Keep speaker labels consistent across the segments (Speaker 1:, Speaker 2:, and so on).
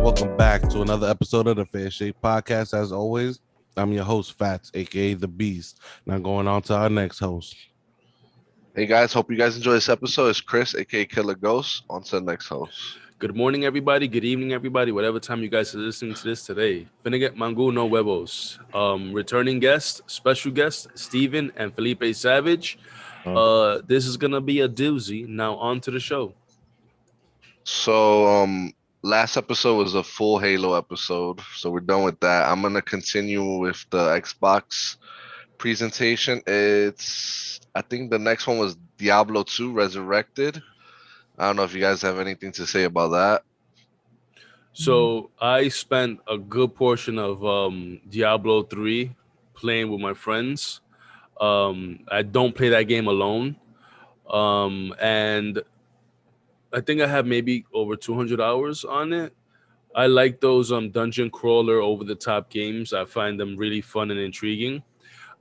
Speaker 1: Welcome back to another episode of the Fair Shake Podcast. As always, I'm your host, Fats, aka The Beast. Now going on to our next host.
Speaker 2: Hey guys, hope you guys enjoy this episode. It's Chris, aka Killer Ghost. On to the next host.
Speaker 3: Good morning, everybody. Good evening, everybody. Whatever time you guys are listening to this today. Finnegan Mangu no huevos. Returning guest, special guest, Steven and Felipe Savage. This is gonna be a doozy. Now on to the show.
Speaker 2: So, last episode was a full Halo episode, so we're done with that. I'm gonna continue with the Xbox presentation. I think the next one was Diablo 2 Resurrected. I don't know if you guys have anything to say about that.
Speaker 3: So I spent a good portion of Diablo 3 playing with my friends. I don't play that game alone. And I think I have maybe over 200 hours on it. I like those dungeon crawler over the top games. I find them really fun and intriguing.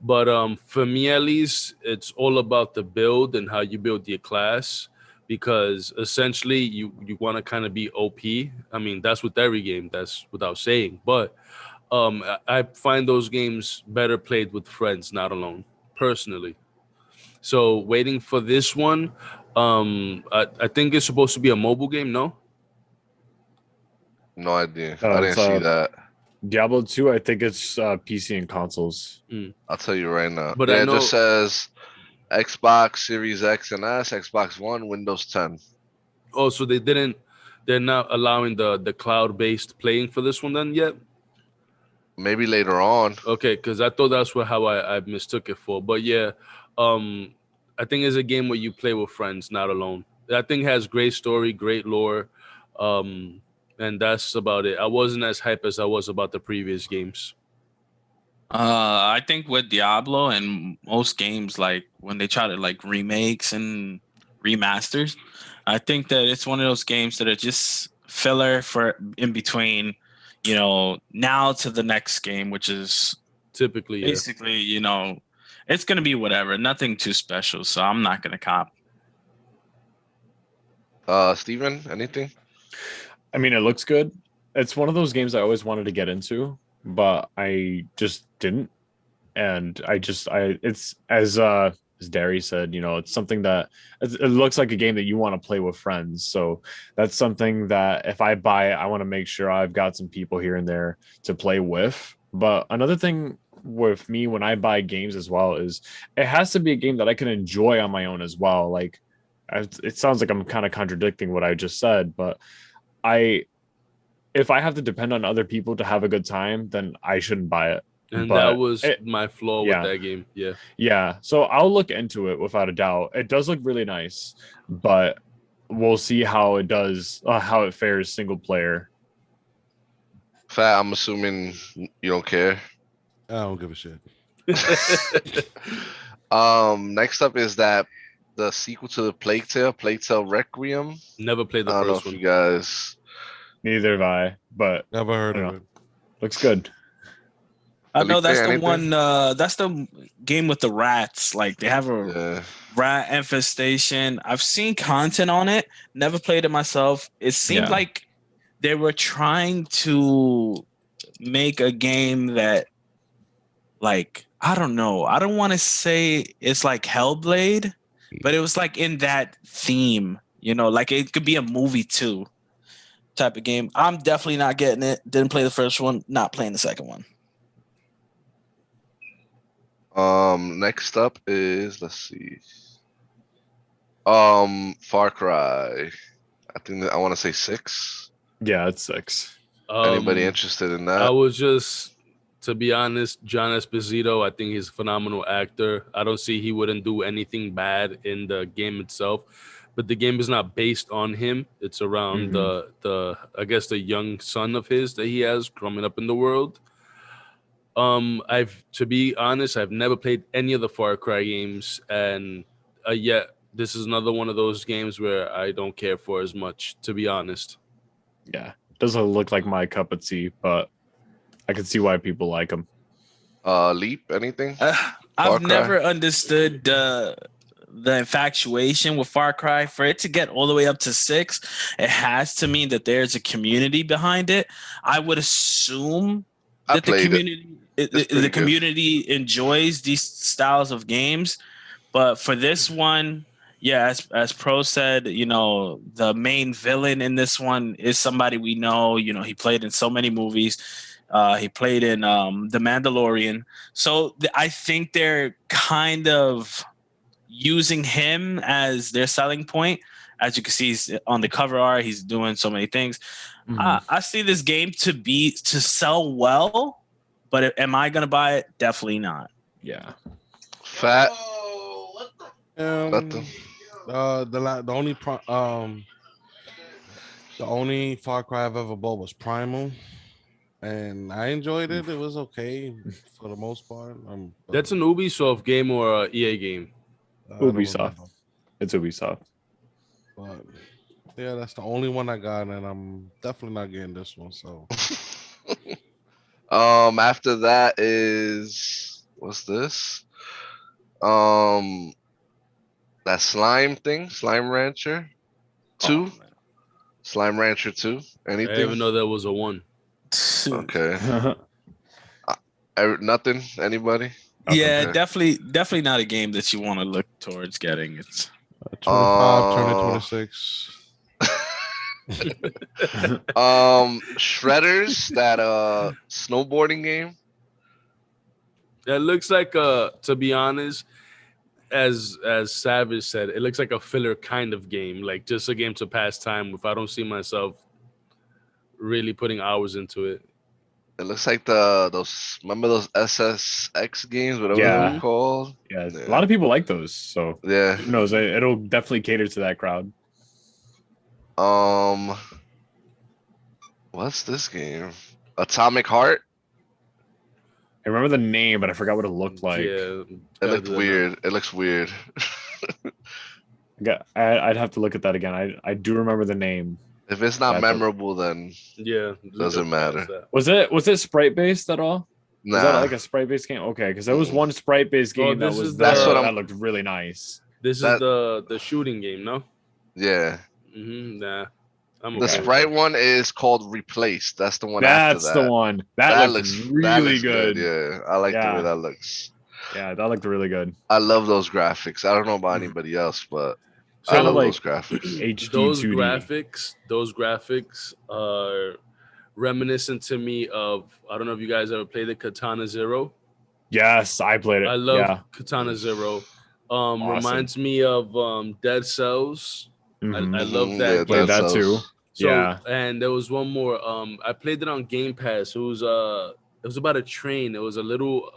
Speaker 3: But for me, at least, it's all about the build and how you build your class, because essentially you want to kind of be OP. I mean, that's with every game. That's without saying. But I find those games better played with friends, not alone, personally. So waiting for this one, I think it's supposed to be a mobile game, no?
Speaker 2: No idea. I didn't see that.
Speaker 4: Diablo 2, I think it's PC and consoles.
Speaker 2: I'll tell you right now.
Speaker 3: But
Speaker 2: Yeah,
Speaker 3: I
Speaker 2: it
Speaker 3: know-
Speaker 2: just says Xbox Series X and S, Xbox One, Windows 10.
Speaker 3: Oh, so they're not allowing the cloud-based playing for this one then yet?
Speaker 2: Maybe later on.
Speaker 3: Okay, because I thought that's how I mistook it for. But yeah, I think it's a game where you play with friends, not alone. That thing has great story, great lore, and that's about it. I wasn't as hype as I was about the previous games.
Speaker 5: I think with Diablo and most games, like when they try to like remakes and remasters, I think that it's one of those games that are just filler for in between, now to the next game, which is
Speaker 3: Typically, yeah.
Speaker 5: basically, it's gonna be whatever, nothing too special. So I'm not gonna cop.
Speaker 2: Steven, anything?
Speaker 4: I mean, it looks good. It's one of those games I always wanted to get into, but I just didn't. And it's as Darry said, it's something that it looks like a game that you want to play with friends. So that's something that if I buy it, I want to make sure I've got some people here and there to play with. But another thing with me when I buy games as well is it has to be a game that I can enjoy on my own as well. Like, it sounds like I'm kind of contradicting what I just said, but if I have to depend on other people to have a good time, then I shouldn't buy it.
Speaker 3: And
Speaker 4: But
Speaker 3: that was my flaw
Speaker 4: yeah.
Speaker 3: with that game. Yeah.
Speaker 4: Yeah, so I'll look into it without a doubt. It does look really nice, but we'll see how it does, how it fares single player.
Speaker 2: Fat, I'm assuming you don't care.
Speaker 1: I don't give a shit.
Speaker 2: Next up is the sequel to the Plague Tale Requiem.
Speaker 3: Never played the
Speaker 2: I don't know
Speaker 3: first
Speaker 2: if
Speaker 3: one.
Speaker 2: you guys.
Speaker 4: Neither have I, but
Speaker 1: Never heard
Speaker 4: I
Speaker 1: of
Speaker 4: don't
Speaker 1: it.
Speaker 4: looks good.
Speaker 5: I know
Speaker 2: Felipe,
Speaker 5: that's the
Speaker 2: anything?
Speaker 5: one. That's the game with the rats. Like they have a
Speaker 2: Yeah.
Speaker 5: rat infestation. I've seen content on it. Never played it myself. It seemed
Speaker 4: Yeah.
Speaker 5: like they were trying to make a game that, like, I don't know. I don't want to say it's like Hellblade, but it was like in that theme. Like it could be a movie too, type of game. I'm definitely not getting it. Didn't play the first one. Not playing the second one.
Speaker 2: Next up is let's see. Far Cry. I think I want to say 6.
Speaker 4: Yeah, it's 6.
Speaker 2: Anybody interested in that?
Speaker 3: I was just, to be honest, John Esposito, I think he's a phenomenal actor. I don't see he wouldn't do anything bad in the game itself. But the game is not based on him. It's around the I guess the young son of his that he has growing up in the world. To be honest, I've never played any of the Far Cry games, and yet this is another one of those games where I don't care for as much, to be honest.
Speaker 4: Yeah, doesn't look like my cup of tea, but I can see why people like them.
Speaker 2: Leap, anything?
Speaker 5: I've
Speaker 2: Far Cry?
Speaker 5: never understood the infatuation with Far Cry, for it to get all the way up to 6, it has to mean that there's a community behind it. I would assume
Speaker 2: I
Speaker 5: that the
Speaker 2: played it.
Speaker 5: community
Speaker 2: It's
Speaker 5: the
Speaker 2: pretty good.
Speaker 5: community enjoys these styles of games. But for this one, yeah, as Pro said, the main villain in this one is somebody we know. He played in so many movies. He played in The Mandalorian. So I think they're kind of using him as their selling point. As you can see, he's on the cover art. He's doing so many things. I see this game to sell well, but am I gonna buy it? Definitely not.
Speaker 4: Yeah.
Speaker 2: Fat.
Speaker 1: The only Far Cry I've ever bought was Primal, and I enjoyed it. It was okay for the most part.
Speaker 3: That's an Ubisoft game or a EA game?
Speaker 1: I don't
Speaker 4: Ubisoft.
Speaker 1: remember.
Speaker 4: It's Ubisoft.
Speaker 1: But yeah, that's the only one I got, and I'm definitely not getting this one. So
Speaker 2: After that is what's this? That slime thing, Slime Rancher 2,
Speaker 5: man.
Speaker 2: Slime Rancher 2.
Speaker 3: I didn't even
Speaker 2: Anything?
Speaker 3: know there was a 1.
Speaker 2: Okay. Nothing. Anybody?
Speaker 5: Yeah,
Speaker 2: Okay.
Speaker 5: definitely not a game that you want to look towards getting. It's
Speaker 1: 25, turning 26.
Speaker 2: Shredders, that snowboarding game.
Speaker 3: It looks like to be honest, as Savage said, it looks like a filler kind of game, like just a game to pass time with. I don't see myself really putting hours into it.
Speaker 2: It looks like those SSX games, whatever they
Speaker 4: Yeah.
Speaker 2: were called.
Speaker 4: Yeah, a lot of people like those. So
Speaker 2: Yeah.
Speaker 4: who knows? It'll definitely cater to that crowd.
Speaker 2: What's this game? Atomic Heart.
Speaker 4: I remember the name, but I forgot what it looked like.
Speaker 3: Yeah,
Speaker 2: It looked weird. It looks weird.
Speaker 4: I'd have to look at that again. I do remember the name.
Speaker 2: If it's not
Speaker 4: That's
Speaker 2: memorable, then
Speaker 3: Yeah,
Speaker 2: doesn't matter.
Speaker 4: Was it sprite based at all? Was that
Speaker 2: nah.
Speaker 4: like a sprite based game? Okay, because there was one sprite based
Speaker 3: Well,
Speaker 4: game that
Speaker 3: this
Speaker 4: was
Speaker 3: is
Speaker 4: there
Speaker 2: That's what I'm-
Speaker 4: that looked really nice.
Speaker 3: This is
Speaker 2: That-
Speaker 3: the shooting game, no?
Speaker 2: Yeah.
Speaker 3: Nah, I'm
Speaker 2: The
Speaker 3: okay.
Speaker 2: Sprite one is called Replaced. That's the one after
Speaker 4: That's
Speaker 2: that.
Speaker 4: the one. That looks really good.
Speaker 2: Yeah, I like the
Speaker 4: Yeah.
Speaker 2: way that looks.
Speaker 4: Yeah, that looked really good.
Speaker 2: I love those graphics. I don't know about anybody else, but I
Speaker 4: Kinda
Speaker 2: love
Speaker 4: like
Speaker 2: those graphics.
Speaker 4: HD
Speaker 3: Those
Speaker 4: 2D.
Speaker 3: graphics are reminiscent to me of, I don't know if you guys ever played the Katana Zero.
Speaker 4: Yes, I played it.
Speaker 3: I love
Speaker 4: Yeah.
Speaker 3: Katana Zero.
Speaker 4: Awesome.
Speaker 3: Reminds me of Dead Cells.
Speaker 4: Mhm.
Speaker 3: I love
Speaker 2: Mhm,
Speaker 3: that.
Speaker 2: yeah,
Speaker 4: Played that
Speaker 2: Cells.
Speaker 4: too.
Speaker 3: So,
Speaker 4: Yeah.
Speaker 3: and there was one more. I played it on Game Pass. It was about a train. It was a little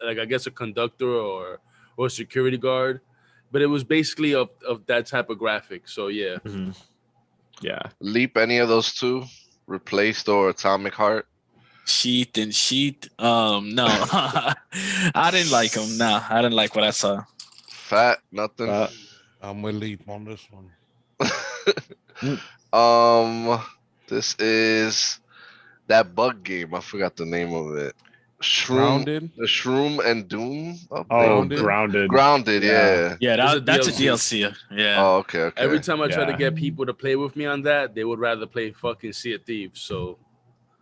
Speaker 3: like I guess a conductor or a security guard, but it was basically of that type of graphic. So yeah,
Speaker 4: Mhm. Yeah.
Speaker 2: Leap any of those two? Replaced or Atomic Heart?
Speaker 5: Sheath. No, I didn't like them. No, I didn't like what I saw.
Speaker 2: Fat? Nothing.
Speaker 1: I'm with Leap on this one.
Speaker 2: This is that bug game. I forgot the name of it. Shroom.
Speaker 1: Grounded.
Speaker 2: The Shroom and Doom.
Speaker 4: Oh,
Speaker 1: Grounded?
Speaker 4: grounded.
Speaker 2: Grounded. Yeah.
Speaker 5: Yeah,
Speaker 3: It's a
Speaker 5: that's a
Speaker 3: DLC.
Speaker 5: DLC. Yeah.
Speaker 2: Oh, okay. Okay.
Speaker 3: every time I try to
Speaker 4: Yeah.
Speaker 3: get people to play with me on that, they would rather play fucking Sea of Thieves. So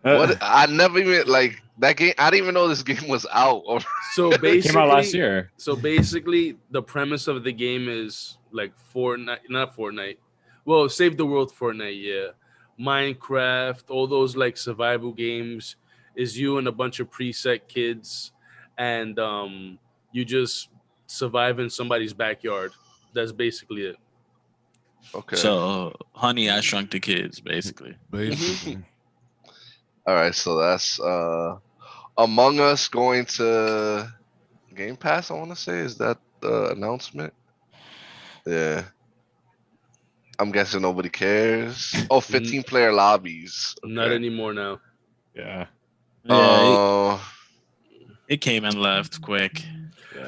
Speaker 2: What? I never even like that game. I didn't even know this game was out.
Speaker 3: so
Speaker 4: It
Speaker 3: basically,
Speaker 4: came out last year.
Speaker 3: So basically, the premise of the game is like Fortnite, not Fortnite. Well, Save the World Fortnite, yeah. Minecraft, all those like survival games is you and a bunch of preset kids, and you just survive in somebody's backyard. That's basically it.
Speaker 2: Okay.
Speaker 5: So, Honey, I Shrunk the Kids, basically.
Speaker 1: Basically.
Speaker 2: All right. So that's Among Us going to Game Pass. I want to say, is that the announcement? Yeah. I'm guessing nobody cares. Oh, 15 player lobbies.
Speaker 3: Not
Speaker 2: Okay.
Speaker 3: anymore now.
Speaker 4: Yeah.
Speaker 5: Yeah,
Speaker 2: Uh,
Speaker 5: it came and left quick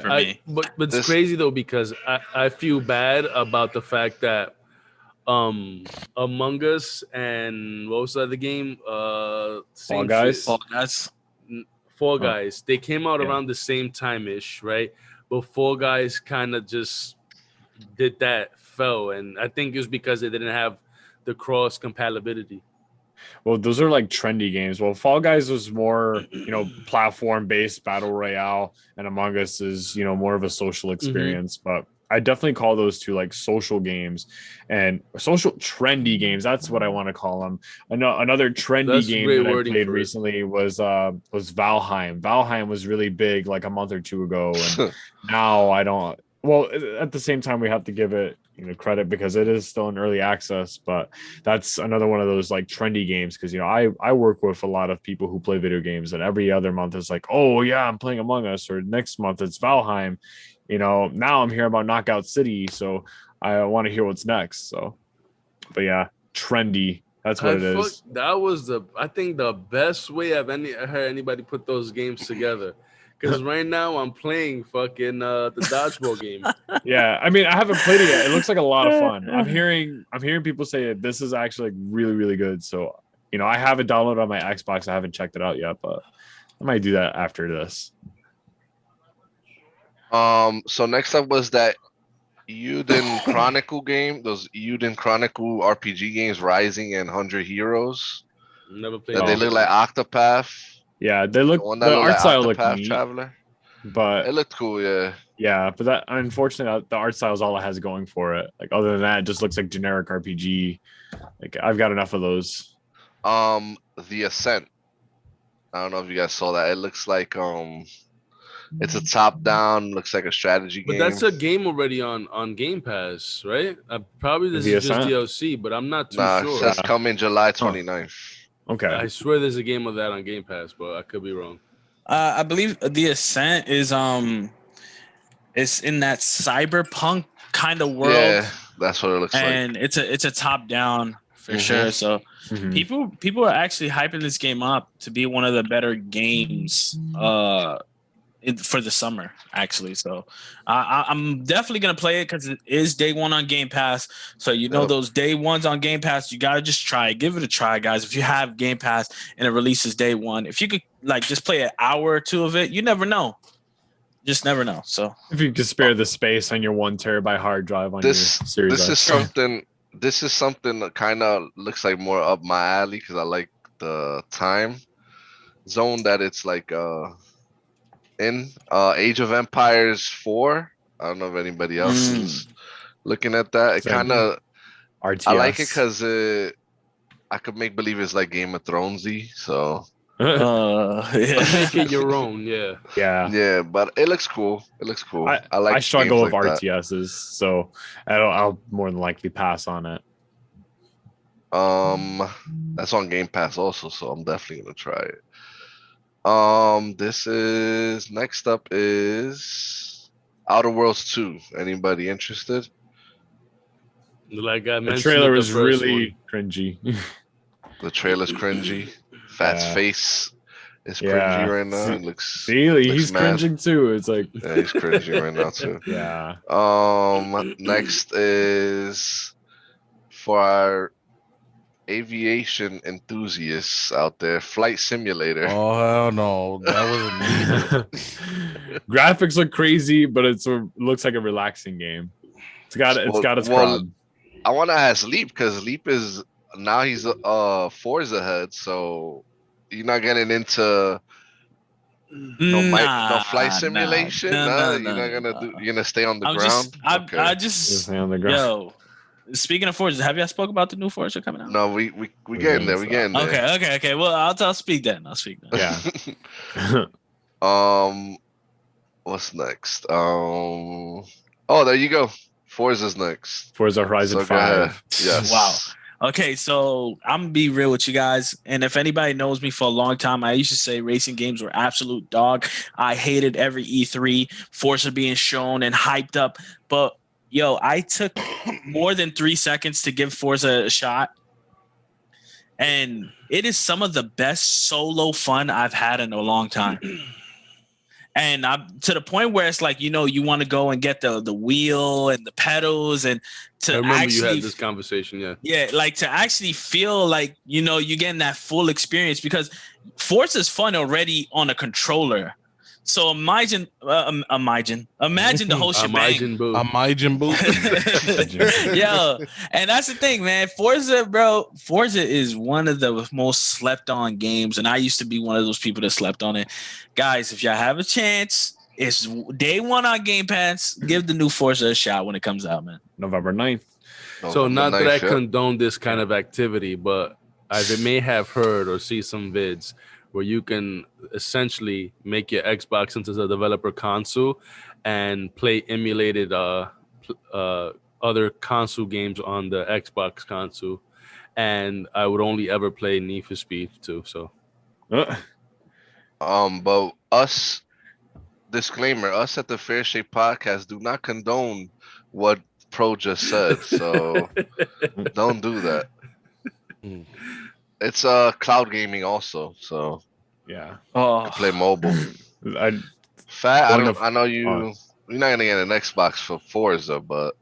Speaker 5: for
Speaker 3: I-
Speaker 5: me.
Speaker 3: but it's
Speaker 2: This-
Speaker 3: crazy though because I feel bad about the fact that Among Us and what was the other game? Same
Speaker 4: Guys?
Speaker 3: shit.
Speaker 5: Fall Guys.
Speaker 3: Fall
Speaker 4: Oh.
Speaker 3: Guys. They came out
Speaker 4: Yeah.
Speaker 3: around the same time ish, right? but Fall Guys kind of just did that, fell, and I think it was because they didn't have the cross compatibility.
Speaker 4: Well, those are like trendy games. Well, Fall Guys was more, platform based battle royale, and Among Us is, more of a social experience. But I definitely call those two like social games and social trendy games. That's what I want to call them. Another trendy
Speaker 3: That's
Speaker 4: game
Speaker 3: great
Speaker 4: that I
Speaker 3: wording
Speaker 4: played
Speaker 3: for it.
Speaker 4: recently was Valheim. Valheim was really big like a month or two ago, and now I don't. Well, at the same time, we have to give it credit because it is still in early access, but that's another one of those like trendy games because I work with a lot of people who play video games, and every other month it's like, oh yeah, I'm playing Among Us, or next month it's Valheim. Now I'm hearing about Knockout City, so I want to hear what's next. So, but yeah, trendy. That's what it is.
Speaker 3: That was I think the best way I've heard anybody put those games together. Because right now I'm playing fucking the dodgeball game.
Speaker 4: Yeah, I mean I haven't played it yet. It looks like a lot of fun. I'm hearing people say that this is actually like really really good. So I have it downloaded on my Xbox. I haven't checked it out yet, but I might do that after this.
Speaker 2: So next up was that Uden Chronicle game. Those Uden Chronicle RPG games, Rising and 100 Heroes.
Speaker 3: Never played.
Speaker 2: That they look like Octopath.
Speaker 4: Yeah, they look.
Speaker 2: The one
Speaker 4: The
Speaker 2: that looked
Speaker 4: art
Speaker 2: like
Speaker 4: style looked
Speaker 2: Octopath
Speaker 4: neat,
Speaker 2: Traveler.
Speaker 4: but
Speaker 2: It looked cool, yeah.
Speaker 4: Yeah, but that unfortunately the art style is all it has going for it. Like other than that, it just looks like generic RPG. Like I've got enough of those.
Speaker 2: The Ascent. I don't know if you guys saw that. It looks like it's a top down, looks like a strategy
Speaker 3: But
Speaker 2: game.
Speaker 3: that's a game already on Game Pass, right? Probably this
Speaker 4: The
Speaker 3: is just
Speaker 4: Ascent?
Speaker 3: DLC, but I'm not too
Speaker 2: Nah,
Speaker 3: sure.
Speaker 2: it says coming July 29th.
Speaker 4: Okay.
Speaker 3: I swear there's a game of that on Game Pass, but I could be wrong.
Speaker 5: I believe the Ascent is it's in that cyberpunk kind of world.
Speaker 2: Yeah, that's what it looks
Speaker 5: and it's a top down for
Speaker 2: Mhm.
Speaker 5: sure. So
Speaker 4: Mhm.
Speaker 5: people are actually hyping this game up to be one of the better games for the summer, actually. So I'm definitely gonna play it because it is day one on Game Pass. So
Speaker 2: Yep.
Speaker 5: those day ones on Game Pass, you gotta just try it. Give it a try, guys. If you have Game Pass and it releases day one, if you could like just play an hour or two of it, you never know. Just never know. So
Speaker 4: If you could spare the space on your 1 terabyte hard drive on
Speaker 2: This
Speaker 4: your Series
Speaker 2: this is
Speaker 4: X.
Speaker 2: something. This is something that kind of looks like more up my alley because I like the time zone that it's like in Age of Empires 4. I don't know if anybody else is looking at that. It
Speaker 4: It's like
Speaker 2: kind of
Speaker 4: RTS.
Speaker 2: I like it because I could make believe it's like Game of Thronesy. So
Speaker 5: yeah.
Speaker 3: Make it your own, yeah.
Speaker 4: yeah.
Speaker 2: yeah, but it looks cool. It looks cool. I like.
Speaker 4: I struggle with
Speaker 2: games like that.
Speaker 4: RTSs, so I'll more than likely pass on it.
Speaker 2: That's on Game Pass also, so I'm definitely gonna try it. This is next up is Outer Worlds 2. Anybody interested?
Speaker 3: Like I
Speaker 4: The
Speaker 3: mentioned,
Speaker 4: trailer
Speaker 3: the
Speaker 4: was
Speaker 3: first
Speaker 4: really cringy.
Speaker 2: The trailer's cringy. Fat's
Speaker 4: Yeah.
Speaker 2: face is
Speaker 4: Yeah.
Speaker 2: cringy right now. It looks.
Speaker 4: See, he's
Speaker 2: mad.
Speaker 4: cringing too. It's like
Speaker 2: Yeah, he's cringy right now too.
Speaker 4: yeah.
Speaker 2: Next is for our aviation enthusiasts out there, Flight Simulator.
Speaker 1: Oh hell no, that wasn't me.
Speaker 4: Graphics look crazy, but looks like a relaxing game. It's got its crowd.
Speaker 2: I want to ask Leap because Leap is now he's Forza ahead, so you're not getting into no flight simulation. You're not gonna do. You're gonna stay on the ground.
Speaker 5: I just
Speaker 4: Stay on the ground.
Speaker 5: yo. Speaking of Forza, have y'all spoke about the new Forza coming out?
Speaker 2: No, we getting there. We getting there.
Speaker 5: Okay. Well, I'll speak then.
Speaker 4: Yeah.
Speaker 2: What's next? Oh, there you go. Forza's next.
Speaker 4: Forza Horizon
Speaker 2: So go ahead.
Speaker 4: 5.
Speaker 2: Yes.
Speaker 5: Wow. Okay, so I'm gonna be real with you guys, and if anybody knows me for a long time, I used to say racing games were absolute dog. I hated every E3 Forza being shown and hyped up, but yo, I took more than 3 seconds to give Forza a shot, and it is some of the best solo fun I've had in a long time. And I'm to the point where it's like, you want to go and get the wheel and the pedals and to
Speaker 3: I remember
Speaker 5: actually,
Speaker 3: you had this conversation, yeah.
Speaker 5: Yeah, like to actually feel like, you're getting that full experience because Forza's fun already on a controller. So imagine the whole shebang.
Speaker 3: Imagine, boo.
Speaker 1: Majin Buu.
Speaker 5: Yo, and that's the thing, man. Forza, bro. Forza is one of the most slept on games, and I used to be one of those people that slept on it. Guys, if y'all have a chance, it's day one on Game Pass. Give the new Forza a shot when it comes out, man.
Speaker 4: November 9th.
Speaker 3: So not that I
Speaker 2: Yep.
Speaker 3: condone this kind of activity, but I may have heard or see some vids where you can essentially make your Xbox into a developer console and play emulated other console games on the Xbox console. And I would only ever play Need for Speed too. So
Speaker 2: But us, disclaimer, us at the Fair Shake Podcast do not condone what Pro just said. So don't do that.
Speaker 1: Mm.
Speaker 2: It's cloud gaming also, so
Speaker 4: Yeah.
Speaker 5: Oh,
Speaker 2: you can play mobile.
Speaker 4: I
Speaker 2: Fat,
Speaker 4: Going to
Speaker 2: I know
Speaker 4: oh.
Speaker 2: you're not gonna get an Xbox for Forza, but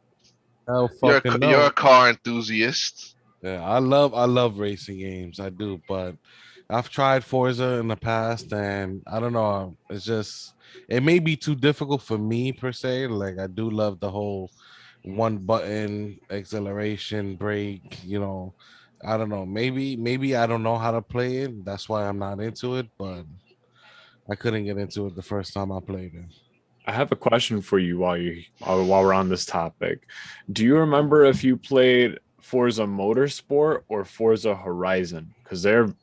Speaker 1: Hell
Speaker 2: you're
Speaker 1: fucking
Speaker 2: you're
Speaker 1: no.
Speaker 2: a car enthusiast.
Speaker 1: Yeah, I love racing games. I do, but I've tried Forza in the past, and I don't know. It's just it may be too difficult for me per se. Like I do love the whole one button acceleration brake. I don't know. Maybe I don't know how to play it. That's why I'm not into it. But I couldn't get into it the first time I played it.
Speaker 4: I have a question for you while we're on this topic. Do you remember if you played Forza Motorsport or Forza Horizon? Because they're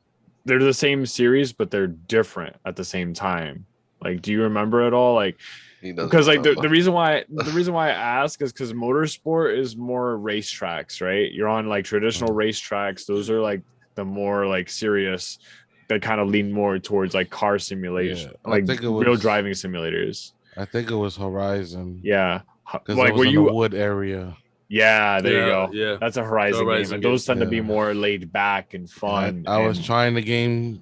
Speaker 4: the same series, but they're different at the same time. Like, do you remember it all? Like,
Speaker 2: He doesn't
Speaker 4: because like the
Speaker 2: remember.
Speaker 4: reason why I ask is because motorsport is more racetracks, right? You're on like traditional racetracks. Those are like the more like serious that kind of lean more towards like car simulation,
Speaker 1: Yeah, I
Speaker 4: like
Speaker 1: think it
Speaker 4: real
Speaker 1: was-
Speaker 4: driving simulators.
Speaker 1: I think it was Horizon.
Speaker 4: Yeah,
Speaker 1: Because
Speaker 4: like
Speaker 1: it was
Speaker 4: were
Speaker 1: in
Speaker 4: you?
Speaker 1: the wood area.
Speaker 4: Yeah, there you
Speaker 3: Yeah,
Speaker 4: go.
Speaker 3: yeah.
Speaker 4: That's a Horizon,
Speaker 3: Horizon
Speaker 4: game, and
Speaker 3: game.
Speaker 4: those tend to be
Speaker 1: Yeah.
Speaker 4: more laid back and fun.
Speaker 1: I was
Speaker 4: and-
Speaker 1: trying the game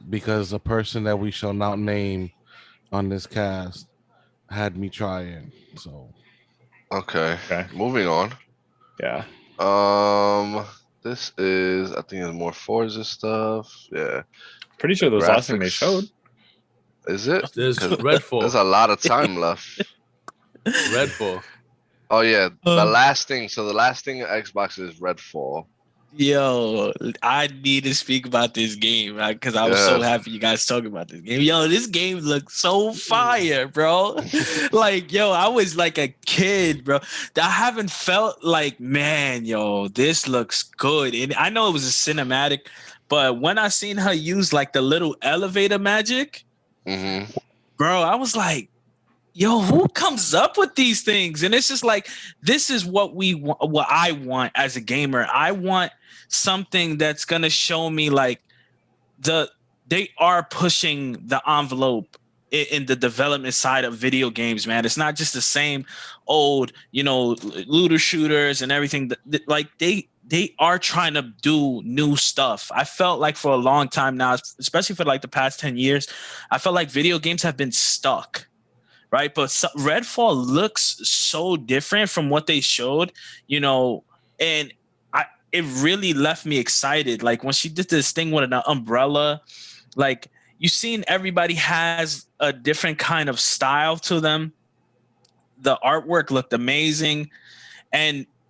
Speaker 1: because a person that we shall not name on this cast had me try it. So
Speaker 2: Okay.
Speaker 4: Okay.
Speaker 2: Moving on.
Speaker 4: Yeah,
Speaker 2: This is I think it's more Forza stuff. Yeah.
Speaker 4: pretty sure that was the last thing they
Speaker 2: Graphics.
Speaker 4: showed.
Speaker 2: Is it?
Speaker 3: There's
Speaker 2: 'Cause there's
Speaker 3: Redfall.
Speaker 2: a lot of time left.
Speaker 3: Redfall.
Speaker 2: Oh yeah, the
Speaker 5: Uh.
Speaker 2: last thing. So the last thing Xbox is Redfall.
Speaker 5: yo, I need to speak about this game because I was so
Speaker 2: Yeah.
Speaker 5: happy you guys talking about this game. Yo, this game looks so fire, bro. Like, yo, I was like a kid, bro. I haven't felt like, man, yo, this looks good. And I know it was a cinematic, but when I seen her use like the little elevator magic,
Speaker 2: hmm
Speaker 5: bro, I was like, yo, who comes up with these things? And it's just like, this is what what I want as a gamer. I want something that's gonna show me like they are pushing the envelope in the development side of video games, man. It's not just the same old, looter shooters and everything. Like they are trying to do new stuff. I felt like for a long time now, especially for like the past 10 years, I felt like video games have been stuck. Right, but Redfall looks so different from what they showed, and it really left me excited. Like when she did this thing with an umbrella, like you seen everybody has a different kind of style to them. The artwork looked amazing,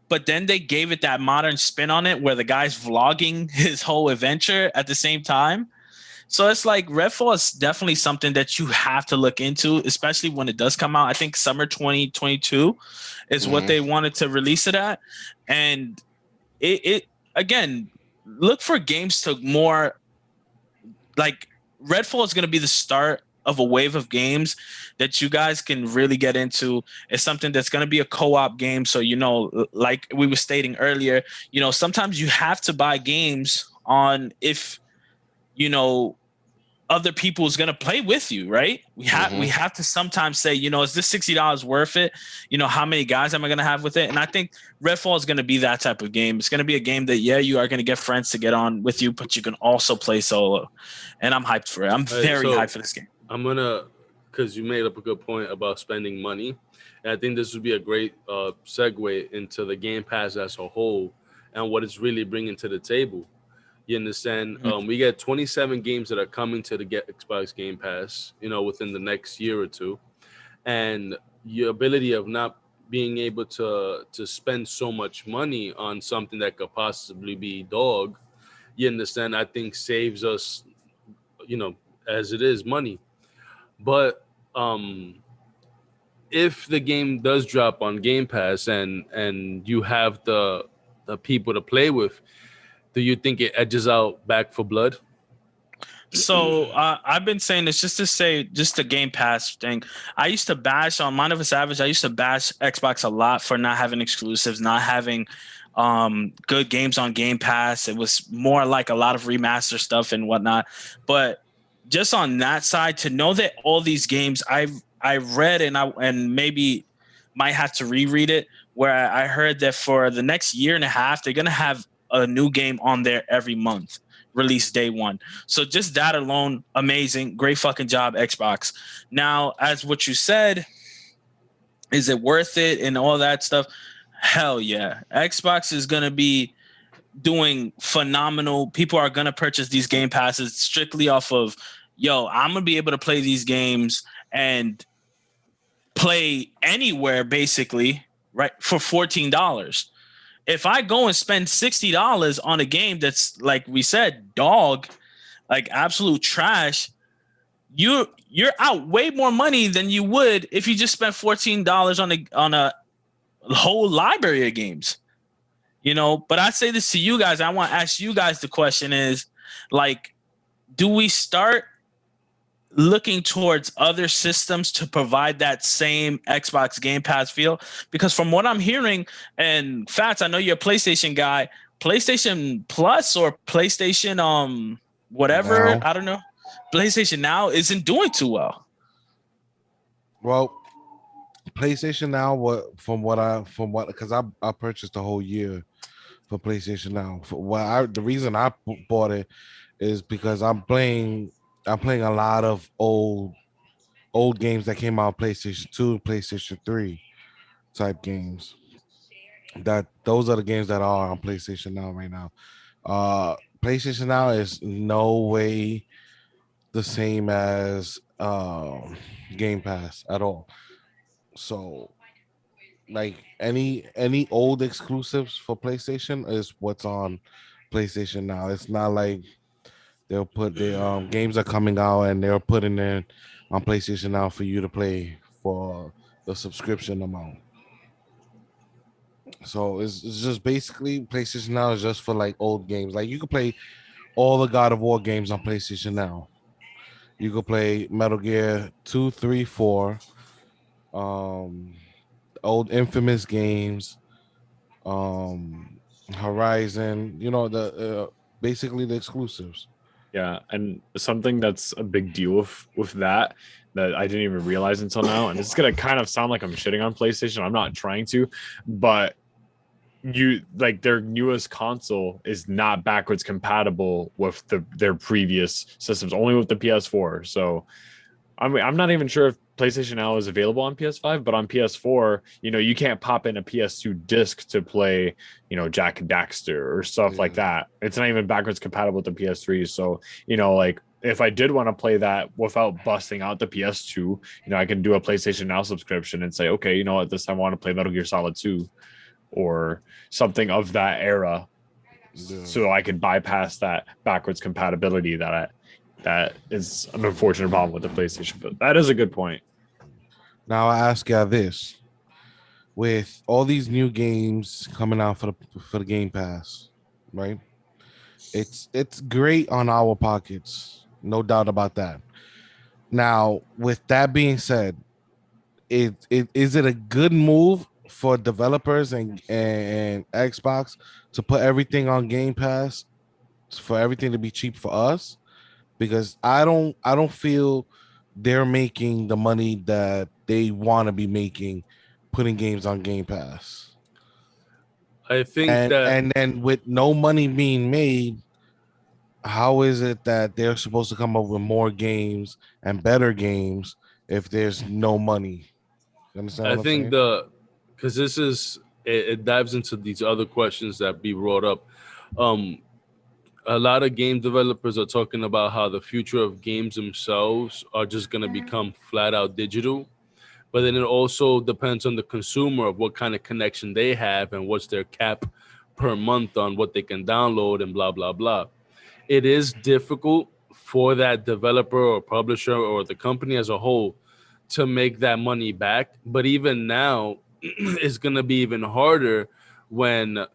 Speaker 5: but then they gave it that modern spin on it, where the guy's vlogging his whole adventure at the same time. So it's like Redfall is definitely something that you have to look into, especially when it does come out. I think summer 2022 is what they wanted to release it at. And it again, look for games to more like Redfall is going to be the start of a wave of games that you guys can really get into. It's something that's going to be a co-op game. So, like we were stating earlier, sometimes you have to buy games on if, other people is going to play with you, right? We have to sometimes say, is this $60 worth it? How many guys am I going to have with it? And I think Redfall is going to be that type of game. It's going to be a game that, you are going to get friends to get on with you, but you can also play solo. And I'm hyped for it. I'm very hyped for this game.
Speaker 3: I'm gonna, because you made up a good point about spending money, and I think this would be a great segue into the Game Pass as a whole and what it's really bringing to the table. You understand?
Speaker 5: Mhm.
Speaker 3: We get 27 games that are coming to the Xbox Game Pass, within the next year or two, and your ability of not being able to spend so much money on something that could possibly be dog, you understand? I think saves us, you know, as it is money. But if the game does drop on Game Pass and you have the people to play with, do you think it edges out Back for Blood?
Speaker 5: So I've been saying this just to say, just the Game Pass thing. I used to bash on Mind of a Savage. I used to bash Xbox a lot for not having exclusives, not having good games on Game Pass. It was more like a lot of remaster stuff and whatnot. But just on that side, to know that all these games I read and maybe might have to reread it, where I heard that for the next year and a half, they're gonna have a new game on there every month, release day one. So just that alone, amazing. Great fucking job, Xbox. Now, as what you said, is it worth it and all that stuff? Hell yeah. Xbox is going to be doing phenomenal. People are going to purchase these game passes strictly off of, yo, I'm going to be able to play these games and play anywhere basically, right, for $14. If I go and spend $60 on a game that's, like we said, dog, like absolute trash, you're out way more money than you would if you just spent $14 on a whole library of games. But I say this to you guys. I want to ask you guys the question is, like, do we start looking towards other systems to provide that same Xbox Game Pass feel? Because from what I'm hearing, and Fats, I know you're a PlayStation guy, PlayStation Plus or PlayStation whatever,
Speaker 1: Now,
Speaker 5: I don't know, PlayStation Now isn't doing too well.
Speaker 1: well, PlayStation Now, because I purchased a whole year for PlayStation Now. The reason I bought it is because I'm playing a lot of old games that came out on PlayStation 2, PlayStation 3 type games. Those are the games that are on PlayStation Now right now. PlayStation Now is no way the same as Game Pass at all. So like any old exclusives for PlayStation is what's on PlayStation Now. It's not like they'll put the games are coming out and they're putting it on PlayStation Now for you to play for the subscription amount. So it's just basically PlayStation Now is just for like old games. Like you can play all the God of War games on PlayStation Now. You could play Metal Gear 2, 3, 4, um, old infamous games, um, Horizon. Basically the exclusives.
Speaker 4: Yeah, and something that's a big deal with that I didn't even realize until now, and it's gonna kind of sound like I'm shitting on PlayStation. I'm not trying to, but their newest console is not backwards compatible with their previous systems, only with the PS4. So I'm not even sure if PlayStation Now is available on PS5, but on PS4, you can't pop in a PS2 disc to play, Jack and Daxter or stuff like that. It's not even backwards compatible with the PS3. So, like if I did want to play that without busting out the PS2, I can do a PlayStation Now subscription and say, okay, you know what, this time I want to play Metal Gear Solid 2 or something of that era.
Speaker 1: Yeah.
Speaker 4: So I could bypass that backwards compatibility that is an unfortunate problem with the PlayStation, but that is a good point.
Speaker 1: Now I ask you this: with all these new games coming out for the Game Pass, right? It's great on our pockets, no doubt about that. Now, with that being said, is it a good move for developers and Xbox to put everything on Game Pass for everything to be cheap for us? Because I don't feel they're making the money that they want to be making putting games on Game Pass.
Speaker 3: I think
Speaker 1: And
Speaker 3: that
Speaker 1: and then with no money being made, how is it that they're supposed to come up with more games and better games if there's no money? You understand
Speaker 3: I
Speaker 1: what I'm
Speaker 3: think
Speaker 1: saying?
Speaker 3: because this is it dives into these other questions that be brought up. Um, a lot of game developers are talking about how the future of games themselves are just going to become flat out digital. But then it also depends on the consumer of what kind of connection they have and what's their cap per month on what they can download and blah, blah, blah. It is difficult for that developer or publisher or the company as a whole to make that money back. But even now, it's going to be even harder when,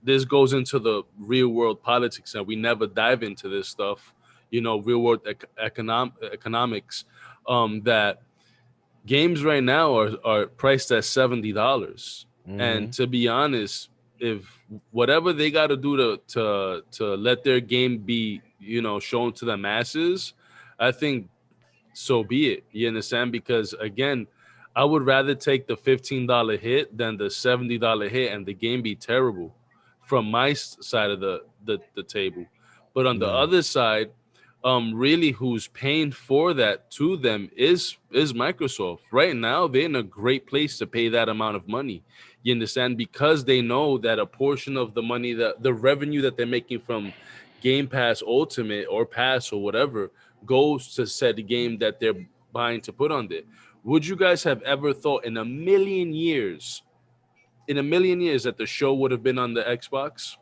Speaker 3: this goes into the real world politics and we never dive into this stuff, real world economics, that games right now are priced at $70. And to be honest, if whatever they got to do to let their game be, shown to the masses, I think so be it. You understand? Because again, I would rather take the $15 hit than the $70 hit and the game be terrible from my side of the table. But on the
Speaker 1: Yeah.
Speaker 3: other side, really who's paying for that to them is Microsoft. Right now, they're in a great place to pay that amount of money. You understand? Because they know that a portion of the money, that the revenue that they're making from Game Pass Ultimate or Pass or whatever goes to said game that they're buying to put on there. Would you guys have ever thought in a million years that the show would have been on the Xbox?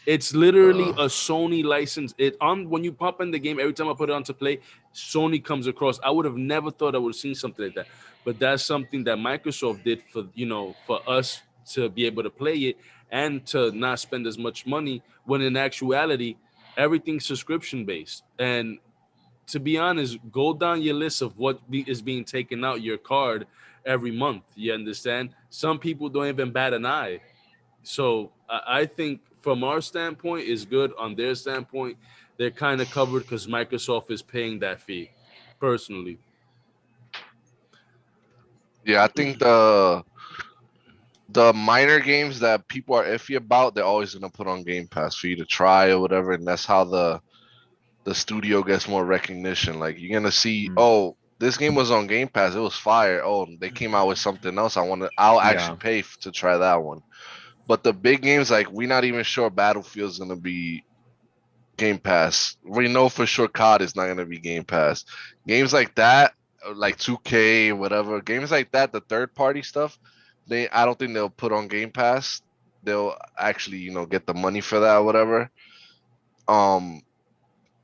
Speaker 3: It's literally a Sony license. It on when you pop in the game, every time I put it on to play, Sony comes across. I would have never thought I would have seen something like that. But that's something that Microsoft did for us to be able to play it and to not spend as much money when in actuality, everything's subscription based. And to be honest, go down your list of what is being taken out your card every month. You understand? Some people don't even bat an eye. So I think from our standpoint is good. On their standpoint, they're kind of covered because Microsoft is paying that fee. Personally,
Speaker 2: Yeah, I think the minor games that people are iffy about, they're always gonna put on Game Pass for you to try or whatever, and that's how the studio gets more recognition. Like you're gonna see, oh, this game was on Game Pass, it was fire. Oh, they came out with something else. I'll actually
Speaker 4: Yeah.
Speaker 2: pay to try that one. But the big games, like we're not even sure Battlefield's gonna be Game Pass. We know for sure COD is not gonna be Game Pass. Games like that, like 2K, whatever, games like that, the third party stuff, I don't think they'll put on Game Pass. They'll actually, get the money for that or whatever. Um,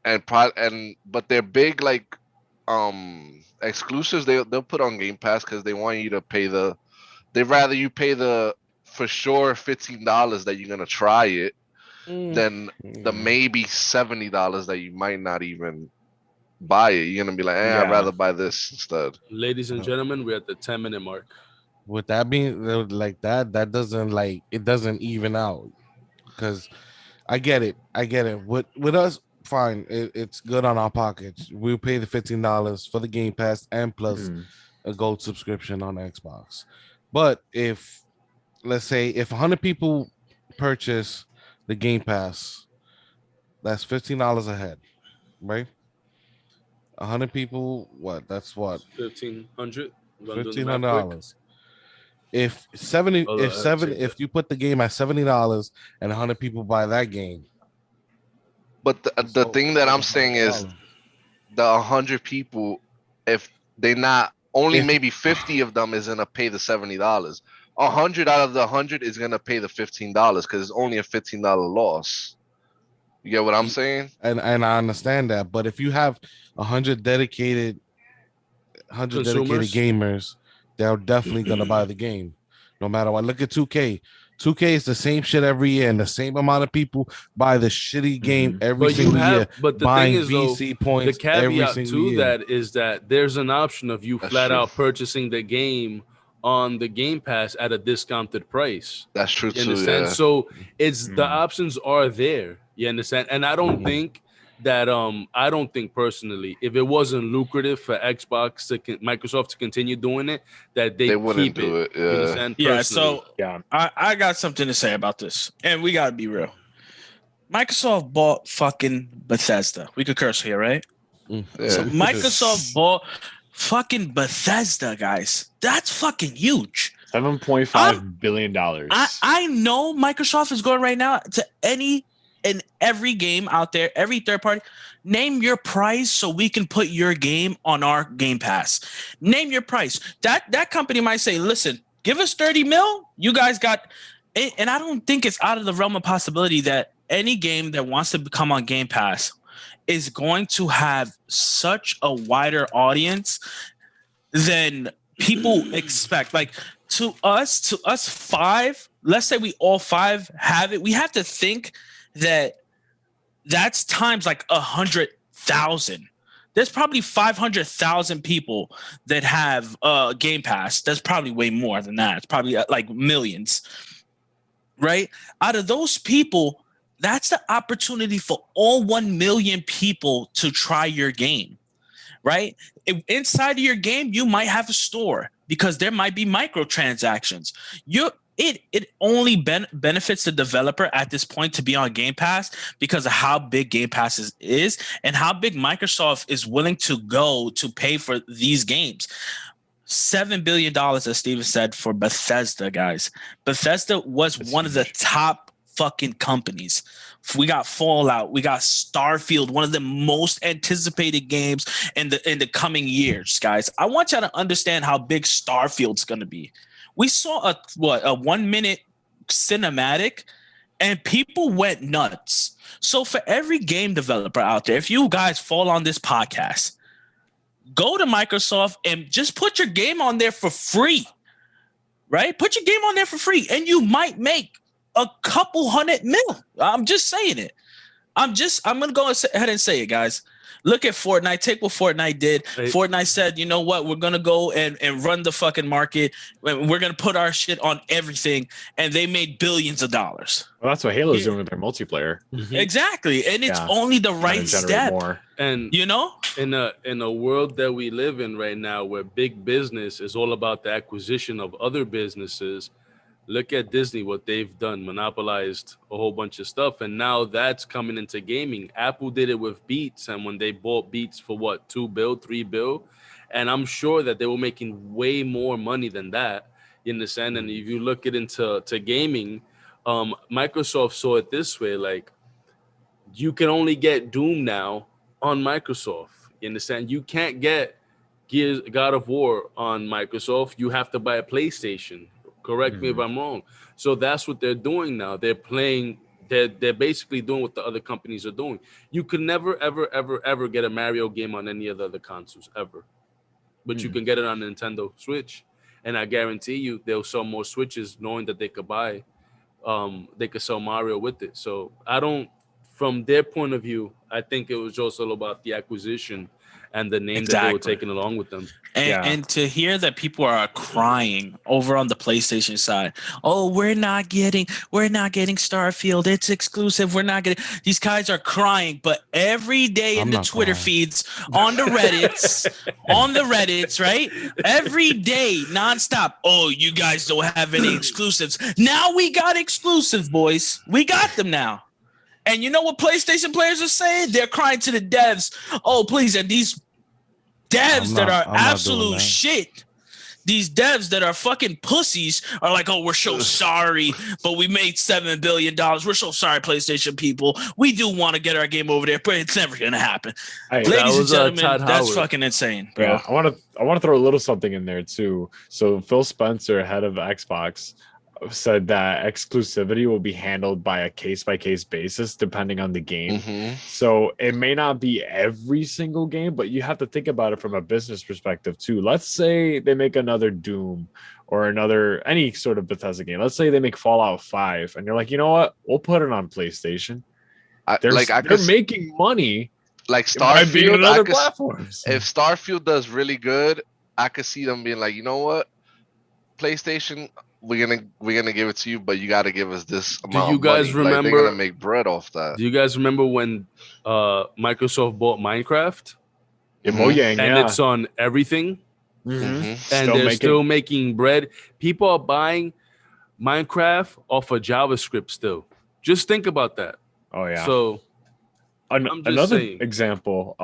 Speaker 2: but they're big like exclusives. They'll put on Game Pass because they want you to pay they'd rather you pay the for sure $15 that you're gonna try it than the maybe $70 that you might not even buy it. You're gonna be like, I'd
Speaker 4: Yeah.
Speaker 2: rather buy this instead.
Speaker 3: ladies and gentlemen, we're at the 10-minute mark.
Speaker 1: With that being like that doesn't it doesn't even out because I get it. With us, fine. It's good on our pockets. We'll pay the $15 for the Game Pass and plus a gold subscription on Xbox. But if let's say if 100 people purchase the Game Pass, that's $15 a head, right? 100 people, what? That's what?
Speaker 3: 1,500.
Speaker 1: $1,500. If 70,
Speaker 3: Oh,
Speaker 1: if
Speaker 3: I
Speaker 1: seven,
Speaker 3: checked
Speaker 1: if you put the game at $70 and 100 people buy that game,
Speaker 2: But the thing that I'm saying is the 100 people, if they not only
Speaker 1: If-
Speaker 2: maybe 50 of them is gonna pay the $70. 100 out of the 100 is gonna pay the $15 because it's only a $15 loss. You get what I'm saying?
Speaker 1: and I understand that, but if you have 100 dedicated
Speaker 3: Consumers?
Speaker 1: gamers, they're definitely gonna buy the game, no matter what. Look at 2K. 2K is the same shit every year, and the same amount of people buy the shitty game every
Speaker 3: But you
Speaker 1: single year.
Speaker 3: but the thing
Speaker 1: buying
Speaker 3: is though,
Speaker 1: VC
Speaker 3: the
Speaker 1: points every
Speaker 3: caveat
Speaker 1: single
Speaker 3: to
Speaker 1: year.
Speaker 3: that is that there's an option of you
Speaker 2: That's
Speaker 3: flat
Speaker 2: true.
Speaker 3: out purchasing the game on the Game Pass at a discounted price.
Speaker 2: That's true
Speaker 3: You
Speaker 2: too.
Speaker 3: understand?
Speaker 2: Yeah.
Speaker 3: So it's the options are there. You understand? And I don't think that I don't think personally, if it wasn't lucrative for Xbox Microsoft to continue doing it, that
Speaker 2: They wouldn't
Speaker 3: keep
Speaker 2: do it.
Speaker 3: You
Speaker 2: Yeah.
Speaker 3: understand?
Speaker 5: Yeah,
Speaker 3: Personally.
Speaker 5: so
Speaker 4: Yeah.
Speaker 5: I got something to say about this, and we gotta be real. Microsoft bought fucking Bethesda. We could curse here, right?
Speaker 2: Yeah.
Speaker 5: So Microsoft bought fucking Bethesda, guys. That's fucking huge.
Speaker 4: $7.5 billion.
Speaker 5: I know Microsoft is going right now to any in every game out there, every third party, name your price so we can put your game on our Game Pass. Name your price. That company might say, listen, give us 30 mil. You guys got, and I don't think it's out of the realm of possibility that any game that wants to come on Game Pass is going to have such a wider audience than people expect. Like to us five, let's say we all five have it. We have to think that that's times like 100,000. There's probably 500,000 people that have Game Pass. That's probably way more than that. It's probably like millions, right? Out of those people, that's the opportunity for all 1 million people to try your game, right? Inside of your game, you might have a store because there might be microtransactions. It only benefits the developer at this point to be on Game Pass because of how big Game Pass is and how big Microsoft is willing to go to pay for these games. $7 billion, as Steven said, for Bethesda, guys. Bethesda was one of the top fucking companies. We got Fallout, we got Starfield, one of the most anticipated games in the coming years, guys. I want y'all to understand how big Starfield's going to be. We saw a 1 minute cinematic and people went nuts. So for every game developer out there, if you guys fall on this podcast, go to Microsoft and just put your game on there for free, right? Put your game on there for free and you might make a couple $100 million. I'm just saying it. I'm going to go ahead and say it, guys. Look at Fortnite. Take what Fortnite did. Right. Fortnite said, you know what? We're going to go and run the fucking market. We're going to put our shit on everything. And they made billions of dollars.
Speaker 4: Well, that's what Halo's doing with their multiplayer.
Speaker 5: Mm-hmm. Exactly. And it's only the right step. More.
Speaker 3: And, you know, in a world that we live in right now where big business is all about the acquisition of other businesses, look at Disney, what they've done, monopolized a whole bunch of stuff. And now that's coming into gaming. Apple did it with Beats. And when they bought Beats for what, $2 billion, $3 billion. And I'm sure that they were making way more money than that. You understand? And if you look into gaming, Microsoft saw it this way. Like, you can only get Doom now on Microsoft. You understand? You can't get God of War on Microsoft. You have to buy a PlayStation. Correct me if I'm wrong. So that's what they're doing now. They're basically doing what the other companies are doing. You could never, ever, ever, ever get a Mario game on any of the other consoles, ever. But you can get it on Nintendo Switch. And I guarantee you they'll sell more Switches knowing that they could sell Mario with it. So from their point of view, I think it was just all about the acquisition and the name that they were taking along with them.
Speaker 5: And to hear that people are crying over on the PlayStation side, oh, we're not getting Starfield. It's exclusive. We're not getting. These guys are crying, but every day in the Twitter feeds, on the Reddits, right? Every day, nonstop. Oh, you guys don't have any exclusives. Now we got exclusives, boys. We got them now. And you know what PlayStation players are saying? They're crying to the devs. Oh, please, and these devs that are absolute shit. These devs that are fucking pussies are like, oh, we're so sorry, but we made $7 billion. We're so sorry, PlayStation people. We do want to get our game over there, but it's never going to happen. Ladies and gentlemen, that's fucking insane, bro.
Speaker 4: Yeah, I want to throw a little something in there too. So Phil Spencer, head of Xbox, said that exclusivity will be handled by a case-by-case basis depending on the game. So it may not be every single game, but you have to think about it from a business perspective too. Let's say they make another Doom or any sort of Bethesda game. Let's say they make Fallout 5 and you're like, you know what, we'll put it on PlayStation. They're making money
Speaker 2: like Starfield
Speaker 4: on other platforms.
Speaker 2: If Starfield does really good, I could see them being like, you know what, PlayStation, we're gonna give it to you, but you got to give us this amount.
Speaker 3: Do you guys remember?
Speaker 2: Like, they're gonna make bread off that.
Speaker 3: Do you guys remember when Microsoft bought Minecraft?
Speaker 4: Mojang,
Speaker 3: and it's on everything, and they're still making bread. People are buying Minecraft off of JavaScript still. Just think about that.
Speaker 4: Oh yeah.
Speaker 3: So
Speaker 4: another example,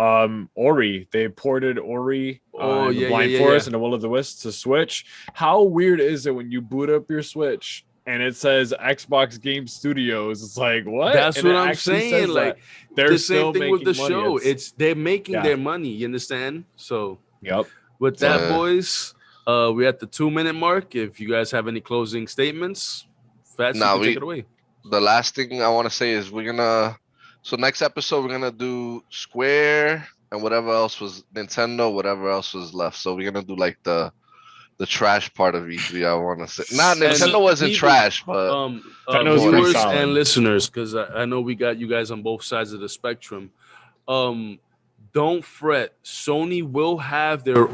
Speaker 4: Ori, they ported Ori, the Blind Forest and the Will of the Wisp to Switch. How weird is it when you boot up your Switch and it says Xbox Game Studios. It's like what?
Speaker 3: That's
Speaker 4: And
Speaker 3: what
Speaker 4: it
Speaker 3: I'm
Speaker 4: actually
Speaker 3: saying.
Speaker 4: says
Speaker 3: Like
Speaker 4: that. They're
Speaker 3: the
Speaker 4: still
Speaker 3: same thing with the
Speaker 4: making money.
Speaker 3: show. It's they're making
Speaker 4: Yeah.
Speaker 3: their money. You understand? So
Speaker 4: Yep.
Speaker 3: with that,
Speaker 2: Yeah.
Speaker 3: boys, we're at the 2-minute mark. If you guys have any closing statements, Fats, you
Speaker 2: Nah,
Speaker 3: can take it away.
Speaker 2: the last thing I want to say is we're gonna. So next episode we're gonna do Square and whatever else was Nintendo, whatever else was left. So we're gonna do like the trash part of E3. I want to say, not
Speaker 3: And
Speaker 2: Nintendo wasn't
Speaker 3: people,
Speaker 2: trash, but
Speaker 4: Nintendo's pretty
Speaker 3: viewers
Speaker 4: solid.
Speaker 3: and listeners, because I know we got you guys on both sides of the spectrum. Don't fret. Sony will have their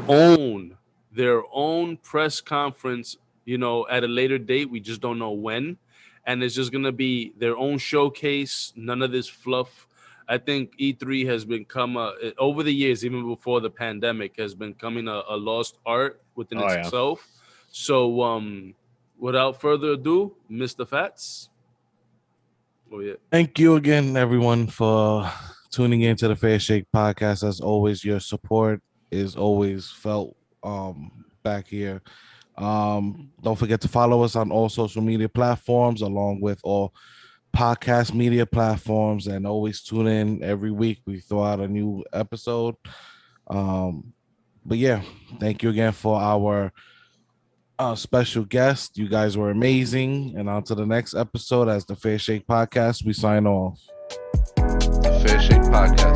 Speaker 3: own press conference, at a later date. We just don't know when. And it's just gonna be their own showcase, none of this fluff. I think E3 has become over the years, even before the pandemic, has been becoming a lost art within
Speaker 4: Oh, yeah.
Speaker 3: itself. So without further ado, Mr. Fats. Oh yeah.
Speaker 1: Thank you again, everyone, for tuning in to the Fair Shake podcast. As always, your support is always felt back here. Don't forget to follow us on all social media platforms, along with all podcast media platforms, and always tune in every week. We throw out a new episode. But yeah, thank you again for our special guest. You guys were amazing. And on to the next episode as the Fair Shake podcast. We sign off.
Speaker 2: the Fair Shake Podcast.